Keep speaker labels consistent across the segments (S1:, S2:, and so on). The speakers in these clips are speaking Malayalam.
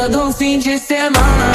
S1: todo fim de semana.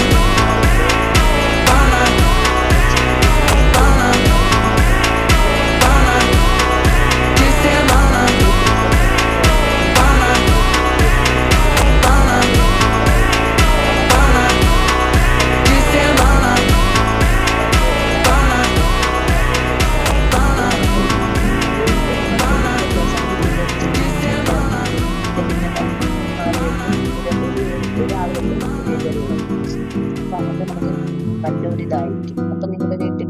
S2: നല്ലൊരിതായിരിക്കും. അപ്പൊ നിങ്ങളുടെ വീട്ടിൽ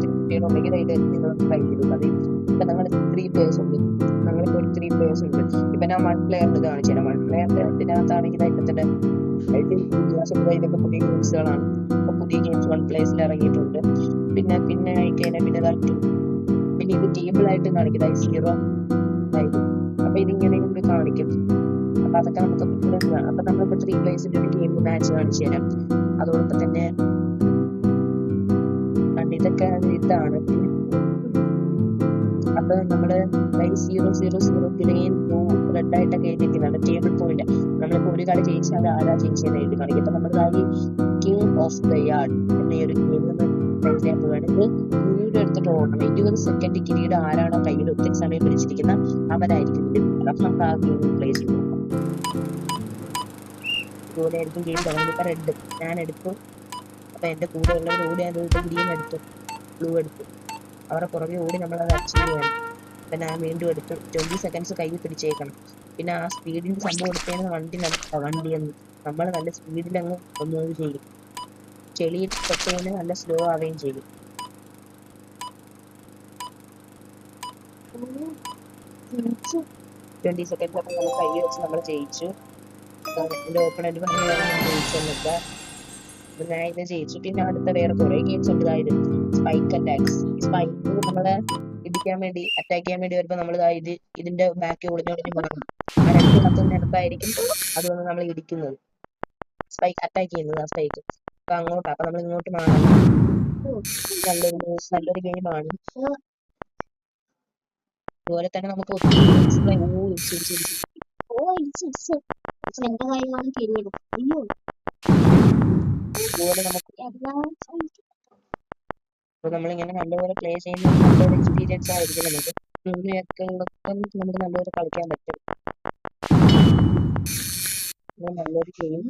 S2: കുട്ടികളുണ്ടെങ്കിൽ അതിൽ നിങ്ങൾ ട്രൈ ചെയ്തു മതി. ഇപ്പൊ ഞങ്ങൾ 3 players ഉണ്ട്. ഞങ്ങളിപ്പോ ഒരു 3 players ഉണ്ട്. ഇപ്പൊ ഞാൻ 1 പ്ലെയറിന് കാണിച്ചു തരാം. 1 പ്ലെയറിന്റെ ഇതിനകത്താണെങ്കിൽ അതിന്റെ തന്നെ ഇതൊക്കെ പുതിയ ഗെയിംസുകളാണ്. ഇപ്പൊ പുതിയ ഗെയിംസ് 1 പ്ലേസിൽ ഇറങ്ങിയിട്ടുണ്ട്. പിന്നെ ആയിക്കഴിഞ്ഞാൽ പിന്നെ ഇത് ടേബിളായിട്ട് കാണിക്കും. 0 അപ്പൊ ഇതിങ്ങനെ ഇവിടെ കാണിക്കും. അപ്പൊ അതൊക്കെ നമുക്ക് അപ്പൊ നമ്മളിപ്പോ 3 പ്ലേസിന്റെ ഒരു ഗെയിം മാച്ച് കാണിച്ചു തരാം. അതോടൊപ്പം തന്നെ ഇതൊക്കെ ഇതാണ്. അപ്പൊ നമ്മള് 0 ഗ്രീൻ ബ്ലൂ റെഡ് ആയിട്ടൊക്കെ എഴുതിയിരിക്കുന്നതാണ് ടേബിൾ പോയിന്റ്. നമ്മളിപ്പോ ഒരു കളി ജയിച്ചാൽ ആരാ ജയിച്ചതെന്ന് എഴുതി കാണിക്കും. അപ്പൊ നമ്മളതായി കിങ് ഓഫ് ദ യാർഡ് എന്ന ഒരു ഗെയിം എക്സാമ്പിൾ ആണ്. ഇത് കിരീടം എടുത്തിട്ട് ഓടണം. 20 സെക്കൻഡ് കിരീടം ആരാണോ കയ്യിൽ ഒത്തിരി സമയം പിടിച്ചിരിക്കുന്ന അവരായിരിക്കും. അപ്പൊ നമുക്ക് ആ ഗെയിം പ്ലേ ചെയ്തു നോക്കാം. ഇതുപോലെ ആയിരിക്കും ഗെയിം തുടങ്ങി. ഇപ്പൊ റെഡ് ഞാൻ എടുത്തു. അപ്പൊ എന്റെ കൂടെ ഉള്ളവർ ഓടി അതിട്ട് ഗ്രീൻ എടുത്തു, ബ്ലൂ എടുത്തു. അവരുടെ പുറകെ ഓടി നമ്മളത് അച്ചീവ് ചെയ്യണം. അപ്പൊ ഞാൻ വീണ്ടും എടുത്തു. 20 സെക്കൻഡ്സ് കയ്യിൽ പിടിച്ചേക്കണം. പിന്നെ ആ സ്പീഡിന് സംഭവം എടുത്തേന്ന് വണ്ടിയെന്ന് നമ്മൾ നല്ല സ്പീഡിൽ അങ്ങ് മൂവ് ചെയ്യും. ചെളി തൊട്ടേന് നല്ല സ്ലോ ആവുകയും ചെയ്യും. 20 സെക്കൻഡ് അപ്പൊ നമ്മൾ കൈ വെച്ച് നമ്മൾ ജയിച്ചു. എന്റെ ഓപ്പണന്റ് ജയിച്ചെന്നില്ല. ഞാൻ ഇത് ജയിച്ചു. പിന്നെ അടുത്ത വേറെ കുറെ ഗെയിംസ് ഉണ്ട്. ഇതായത് സ്പൈക്ക് അറ്റാക്സ്. ഈ സ്പൈക്ക് നമ്മളെ ഇടിക്കാൻ വേണ്ടി അറ്റാക്ക് ചെയ്യാൻ വേണ്ടി വരുമ്പോൾ നമ്മൾ ഇതിന്റെ ബാക്ക് ഒളിഞ്ഞൊളിഞ്ഞ് മാറും. ആ 2 കത്തുന്നിടത്തായിരിക്കും അതുകൊണ്ട് നമ്മൾ ഇടിക്കുന്നത്, സ്പൈക്ക് അറ്റാക്ക് ചെയ്യുന്നത്. ആ സ്പൈക്ക് അപ്പൊ അങ്ങോട്ടാ. അപ്പൊ നമ്മൾ ഇങ്ങോട്ട് മാറണം. നല്ലൊരു ഗെയിമാണ്. അതുപോലെ തന്നെ നമുക്ക് ഒത്തിരി അതുപോലെ നമുക്ക് നമ്മളിങ്ങനെ നല്ലപോലെ പ്ലേ ചെയ്യുന്ന നല്ലൊരു എക്സ്പീരിയൻസ് ആയിരിക്കും. നമുക്ക് നല്ലപോലെ കളിക്കാൻ പറ്റും. നല്ലൊരു ഗെയിം